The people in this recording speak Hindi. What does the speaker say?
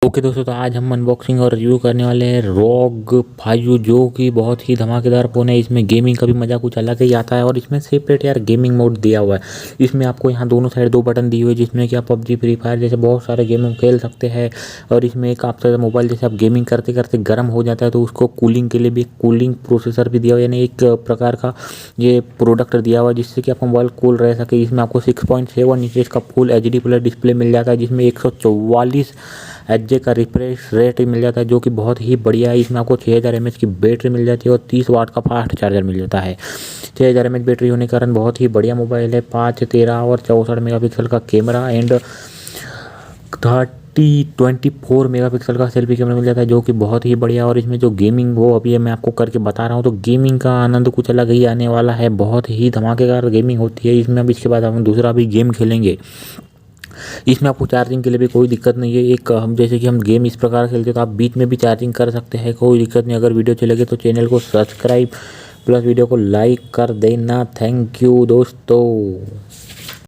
ओके दोस्तों, तो आज हम अनबॉक्सिंग और रिव्यू करने वाले हैं रॉग 5 जो कि बहुत ही धमाकेदार फ़ोन है। इसमें गेमिंग का भी मज़ा कुछ अलग ही आता है और इसमें सेपरेट यार गेमिंग मोड दिया हुआ है। इसमें आपको यहाँ दोनों साइड 2 बटन दिए हुए हैं जिसमें कि आप पबजी, फ्री फायर जैसे बहुत सारे गेम खेल सकते हैं। और इसमें एक आपका मोबाइल जैसे आप गेमिंग करते करते गर्म हो जाता है तो उसको कूलिंग के लिए भी कूलिंग प्रोसेसर भी दिया हुआ है, यानी एक प्रकार का ये प्रोडक्ट दिया हुआ है जिससे कि आपका मोबाइल कूल रह सके। इसमें आपको 6.7 इंच का फुल HD प्लस डिस्प्ले मिल जाता है जिसमें 144 Hz का रिफ्रेश रेट मिल जाता है जो कि बहुत ही बढ़िया है। इसमें आपको 6000 mAh की बैटरी मिल जाती है और 30 वाट का फास्ट चार्जर मिल जाता है। 6000 mAh बैटरी होने के कारण बहुत ही बढ़िया मोबाइल है। 5, 13 और 64 मेगापिक्सल का कैमरा एंड 24 मेगापिक्सल का सेल्फी कैमरा मिल जाता है जो कि बहुत ही बढ़िया। और इसमें जो गेमिंग वो अभी मैं आपको करके बता रहा हूँ तो गेमिंग का आनंद कुछ अलग ही आने वाला है। बहुत ही धमाकेदार गेमिंग होती है इसमें। अब इसके बाद हम दूसरा भी गेम खेलेंगे। इसमें आपको चार्जिंग के लिए भी कोई दिक्कत नहीं है। एक हम जैसे कि हम गेम इस प्रकार खेलते हैं तो आप बीच में भी चार्जिंग कर सकते हैं, कोई दिक्कत नहीं। अगर वीडियो अच्छी लगे तो चैनल को सब्सक्राइब प्लस वीडियो को लाइक कर देना। थैंक यू दोस्तों।